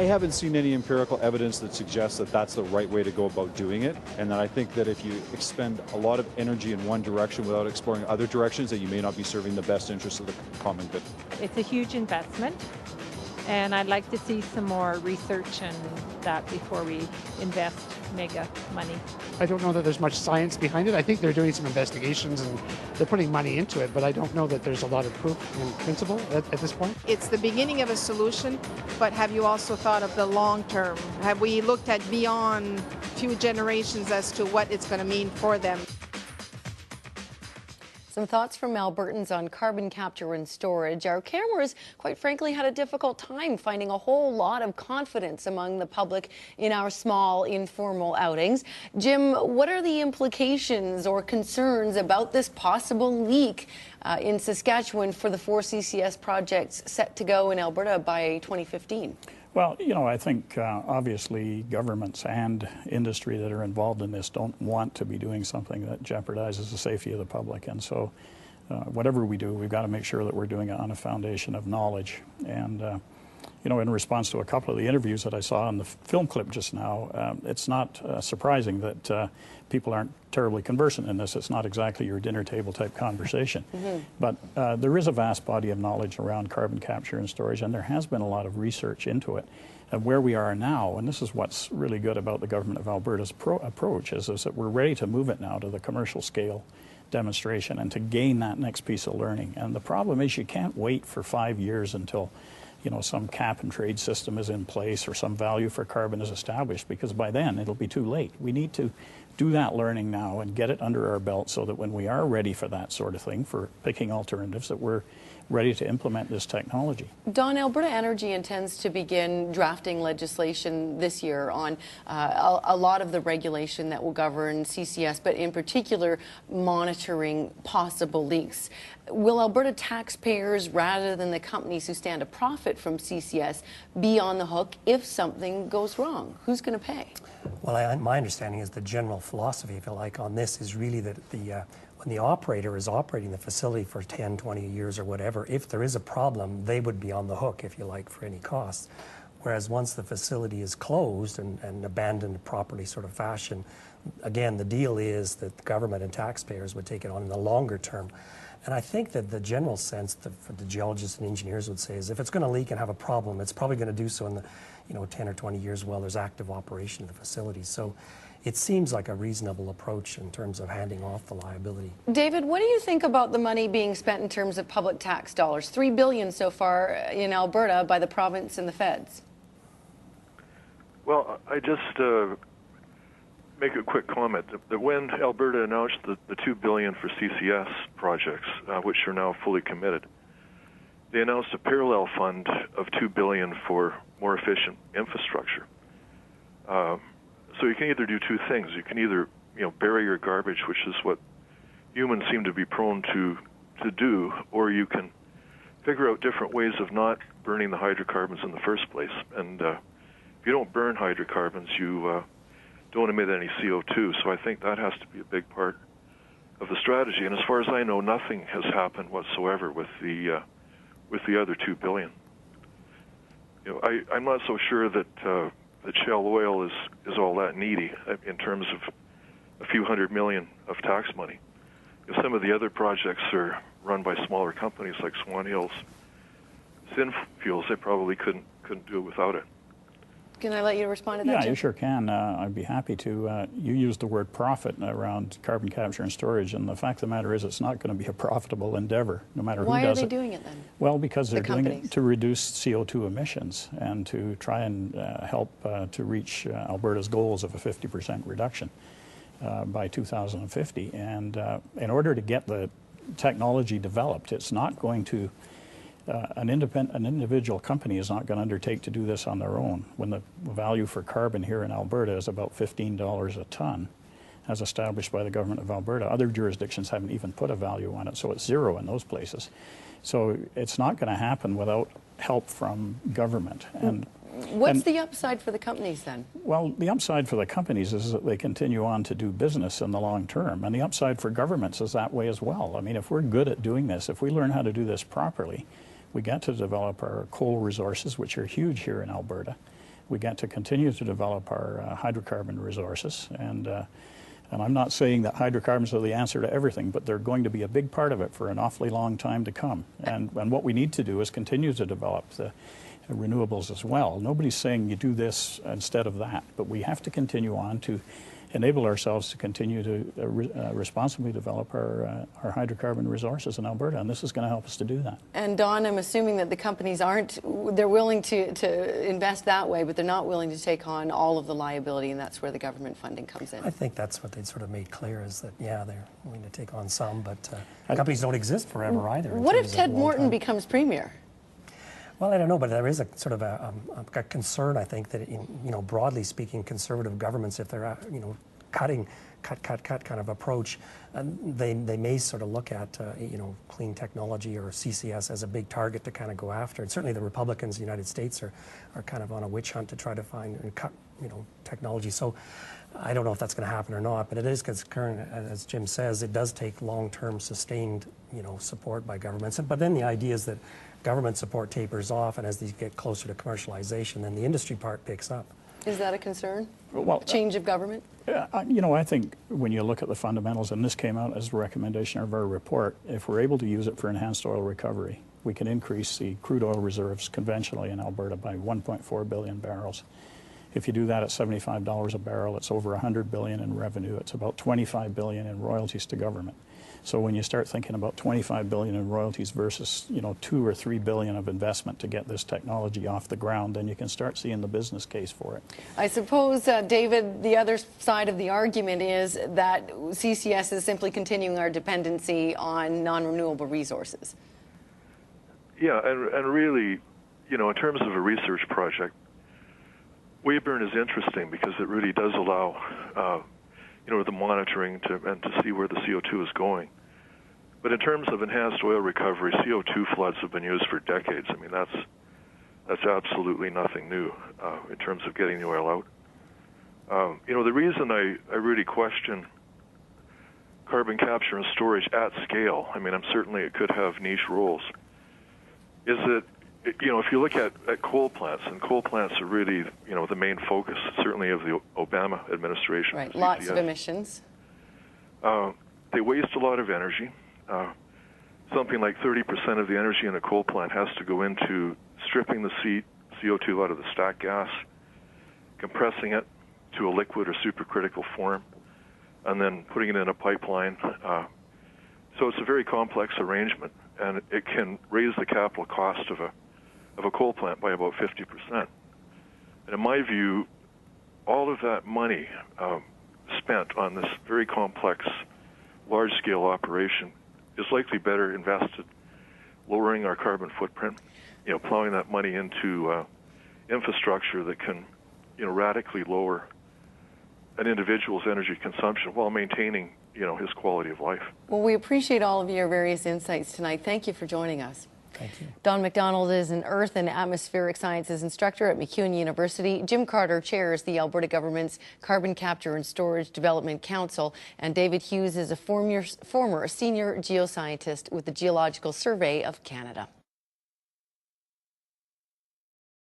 I haven't seen any empirical evidence that suggests that that's the right way to go about doing it, and that I think that if you expend a lot of energy in one direction without exploring other directions, that you may not be serving the best interests of the common good. It's a huge investment, and I'd like to see some more research in that before we invest mega money. I don't know that there's much science behind it. I think they're doing some investigations and they're putting money into it, but I don't know that there's a lot of proof in principle at this point. It's the beginning of a solution, but have you also thought of the long term? Have we looked at beyond a few generations as to what it's going to mean for them? Some thoughts from Albertans on carbon capture and storage. Our cameras, quite frankly, had a difficult time finding a whole lot of confidence among the public in our small, informal outings. Jim, what are the implications or concerns about this possible leak in Saskatchewan for the 4 CCS projects set to go in Alberta by 2015? Well, you know, I think obviously governments and industry that are involved in this don't want to be doing something that jeopardizes the safety of the public. And so whatever we do, we've got to make sure that we're doing it on a foundation of knowledge. And, you know, in response to a couple of the interviews that I saw in the film clip just now, it's not surprising that people aren't terribly conversant in this. It's not exactly your dinner table type conversation. But there is a vast body of knowledge around carbon capture and storage, and there has been a lot of research into it. And where we are now, and this is what's really good about the government of Alberta's approach, is that we're ready to move it now to the commercial scale demonstration and to gain that next piece of learning. And the problem is you can't wait for 5 years until, you know, some cap and trade system is in place or some value for carbon is established, because by then it'll be too late. We need to do that learning now and get it under our belt so that when we are ready for that sort of thing, for picking alternatives, that we're ready to implement this technology. Don, Alberta Energy intends to begin drafting legislation this year on a lot of the regulation that will govern CCS, but in particular monitoring possible leaks. Will Alberta taxpayers, rather than the companies who stand to profit from CCS, be on the hook if something goes wrong? Who's going to pay? Well, my understanding is the general philosophy, if you like, on this is really that when the operator is operating the facility for 10, 20 years or whatever, if there is a problem, they would be on the hook, if you like, for any costs. Whereas once the facility is closed and abandoned in properly sort of fashion, again, the deal is that the government and taxpayers would take it on in the longer term. And I think that the general sense that the geologists and engineers would say is if it's going to leak and have a problem, it's probably going to do so in the 10 or 20 years while there's active operation of the facility. So it seems like a reasonable approach in terms of handing off the liability. David, what do you think about the money being spent in terms of public tax dollars? $3 billion so far in Alberta by the province and the feds. Well, I just make a quick comment that when Alberta announced the $2 billion for CCS projects, which are now fully committed, they announced a parallel fund of $2 billion for more efficient infrastructure. So you can either do two things. You can either, bury your garbage, which is what humans seem to be prone to do, or you can figure out different ways of not burning the hydrocarbons in the first place. And if you don't burn hydrocarbons, you don't emit any CO2. So I think that has to be a big part of the strategy. And as far as I know, nothing has happened whatsoever with the other $2 billion. I'm not so sure that shale oil is all that needy in terms of a few $100 million of tax money. If some of the other projects are run by smaller companies like Swan Hills Synfuels, they probably couldn't do it without it. Can I let you respond to that, Yeah, Jim? you sure can. I'd be happy to. You used the word profit around carbon capture and storage, and the fact of the matter is it's not going to be a profitable endeavor, no matter who does it. Why are they doing it then? Well, because they're doing companies. it to reduce CO2 emissions and to try and help to reach Alberta's goals of a 50% reduction by 2050. And in order to get the technology developed, it's not going to an individual company is not going to undertake to do this on their own. When the value for carbon here in Alberta is about $15 a ton, as established by the government of Alberta, other jurisdictions haven't even put a value on it, so it's zero in those places. So it's not going to happen without help from government. And what's the upside for the companies then? Well, the upside for the companies is that they continue on to do business in the long term, and the upside for governments is that way as well. I mean, if we're good at doing this, if we learn how to do this properly, we get to develop our coal resources, which are huge here in Alberta. We get to continue to develop our hydrocarbon resources, and I'm not saying that hydrocarbons are the answer to everything, but they're going to be a big part of it for an awfully long time to come. And what we need to do is continue to develop the renewables as well. Nobody's saying you do this instead of that, but we have to continue on to enable ourselves to continue to responsibly develop our hydrocarbon resources in Alberta, and this is going to help us to do that. And Don, I'm assuming that the companies they're willing to invest that way, but they're not willing to take on all of the liability, and that's where the government funding comes in. I think that's what they sort of made clear, is that, yeah, they're willing to take on some, but companies don't exist forever either. What if Ted Morton becomes Premier? Well, I don't know, but there is a sort of a concern, I think, that, broadly speaking, conservative governments, if they're, cut kind of approach, they may sort of look at, clean technology or CCS as a big target to kind of go after. And certainly the Republicans in the United States are kind of on a witch hunt to try to find and cut, technology. So I don't know if that's going to happen or not, but it is concerned, as Jim says, it does take long-term sustained, support by governments. But then the idea is that government support tapers off, and as these get closer to commercialization, then the industry part picks up. Is that a concern? Well, change of government? I think when you look at the fundamentals, and this came out as a recommendation of our report, if we're able to use it for enhanced oil recovery, we can increase the crude oil reserves conventionally in Alberta by 1.4 billion barrels. If you do that at $75 a barrel, it's over $100 billion in revenue. It's about $25 billion in royalties to government. So when you start thinking about $25 billion in royalties versus, $2 or $3 billion of investment to get this technology off the ground, then you can start seeing the business case for it. I suppose, David, the other side of the argument is that CCS is simply continuing our dependency on non-renewable resources. Yeah, and really, in terms of a research project, Weyburn is interesting because it really does allow the monitoring and to see where the CO2 is going. But in terms of enhanced oil recovery, CO2 floods have been used for decades. I mean, that's absolutely nothing new in terms of getting the oil out. The reason I really question carbon capture and storage at scale, certainly it could have niche roles, is that, if you look at coal plants, and coal plants are really, the main focus, certainly of the Obama administration. Right, lots of emissions. They waste a lot of energy. Something like 30% of the energy in a coal plant has to go into stripping the CO2 out of the stack gas, compressing it to a liquid or supercritical form, and then putting it in a pipeline. So it's a very complex arrangement, and it can raise the capital cost of a coal plant by about 50%. And in my view, all of that money spent on this very complex, large-scale operation is likely better invested lowering our carbon footprint, plowing that money into infrastructure that can, radically lower an individual's energy consumption while maintaining, his quality of life. Well, we appreciate all of your various insights tonight. Thank you for joining us. Thank you. Don McDonald is an Earth and Atmospheric Sciences instructor at MacEwan University. Jim Carter chairs the Alberta Government's Carbon Capture and Storage Development Council. And David Hughes is a former senior geoscientist with the Geological Survey of Canada.